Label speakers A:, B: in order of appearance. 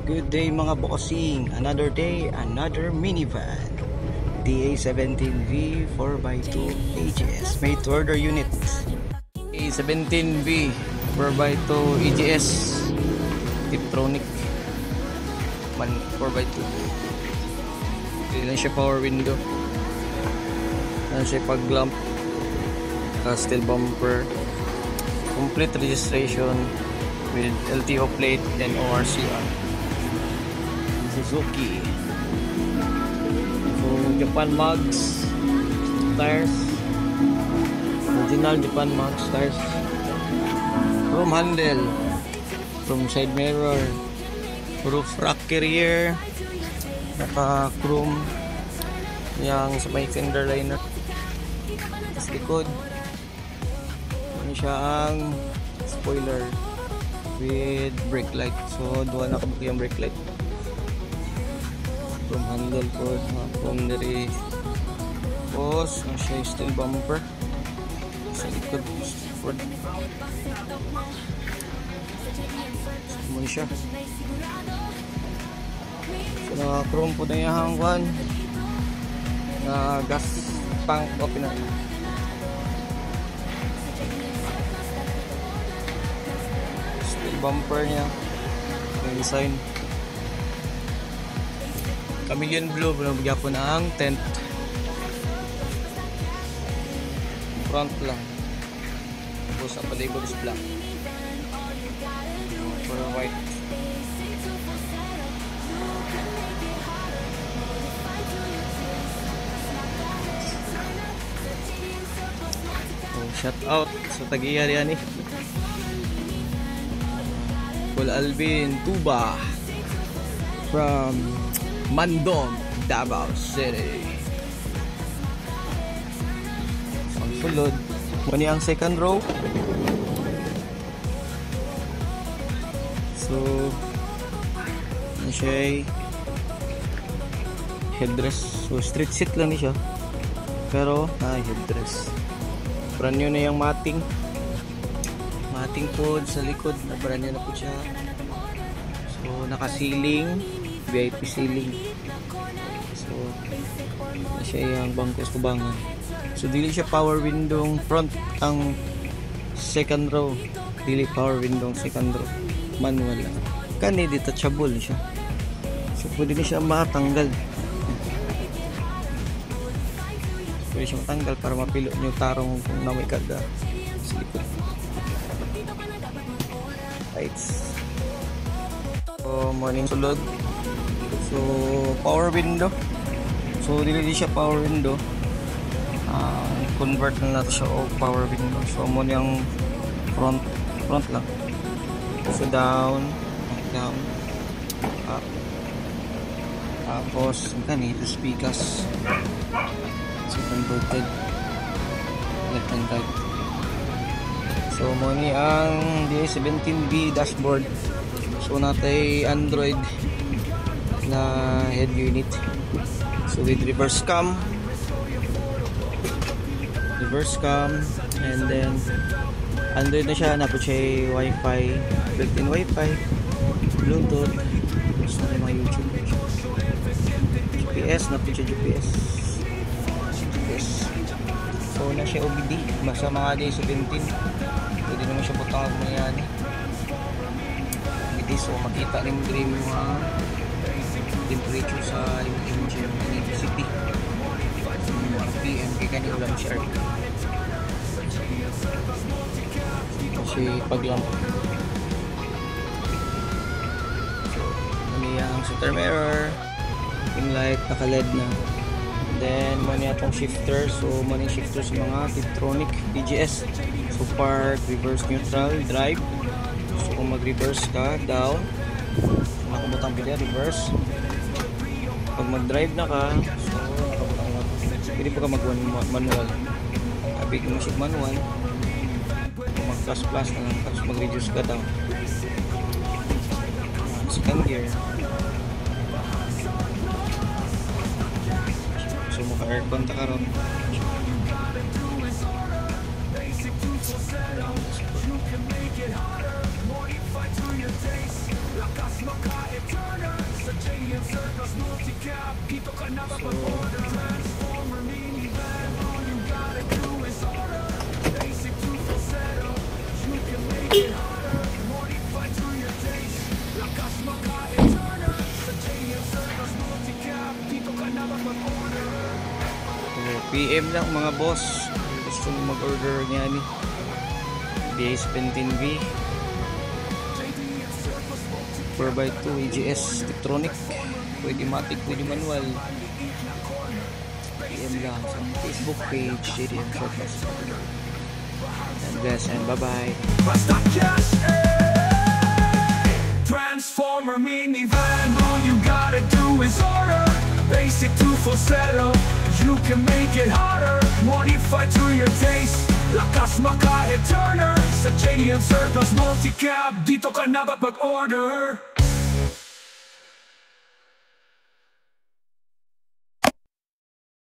A: Good day mga bossing. Another day, another minivan. DA17V 4x2 AGS. Made to order unit. A17V 4x2 AGS. Tiptronic. 4x2. Hindi lang siya power window. Ano siya pag-lamp. Steel bumper. Complete registration with LTO plate and ORCR. Suzuki. So Japan mugs, tires, original Japan mugs, tires, chrome handle, chrome side mirror, roof rack carrier, naka chrome yang sa may fender liner, sa likod ano siya ang spoiler with brake light. So duha na kabuki ang brake light. Chrome handle po, chrome dari pos, ang siya steel bumper sa likod Ford. Muna siya. So naka chrome po na yung hangwan na gas tank o pinag steel bumper niya yung design. Chameleon blue, binabigyan ko na ang tent. Front lang. Tapos ang palibot is black. For white. Oh, shout out sa Tagiya yan eh. Paul Alvin Tuba from Mandom, Davao City. Ang sulod muni ang second row. So ano siya headrest. So street seat lang ni siya, pero headrest. Brand new na yung mating po sa likod, na brand new na po siya. So naka ceiling, VIP ceiling. So siya yung bangkos kubangan. So dili siya power window front ang second row, dili power window second row, manual lang. Kani detachable siya, so pwede na siya matanggal. Pwede siya matanggal para mapilo niyo tarong kung na may kada sa likod. Lights. So morning sulod. So power window. So dili siya power window. Convert na natin siya o power window. So mo yung front lang. So down, up. Tapos kanito speakers. So converted left and right. So mo ni ang DA17V dashboard. So natay Android na head unit. So with reverse cam, and then Android na siya, napot siya Wi-Fi, built-in Wi-Fi, Bluetooth, so may mga YouTube, GPS, napot siya GPS. So na siya OBD, basta mga DA17, pwede naman siya butang mo yan OBD. So makita rin mo yung mga temperature sa yung engine ng city, RPM kaya kanina lang siya kasi paglamp. So mani ang center mirror, yung light naka LED na, and then mani atong shifter. So mani shifter sa mga Tiptronic DGS. So park, reverse, neutral, drive. So kung mag reverse ka, down, nakabutang pila reverse. Pag mag-drive na ka, so pwede pa ka mag-manual. Sabi kung masig manual, mag-plus na lang, tapos mag-reduce ka down. Second gear. So maka-aircon ta karon. You can make it harder, the more you fight through your days.
B: PM lang mga boss, gusto mo mag-order niya ni BS-15V 4x2 EGS Tiptronic, pwede matic, pwede manual. PM lang sa Facebook page JDM Surplus. And bless and bye bye.
C: Transformer minivan, all you gotta do is order. Basic to full setup, you can make it hotter. Modify to your taste, lakas maka-e-turner. Sa JDM Surplus Multicab, dito ka na ba pag-order?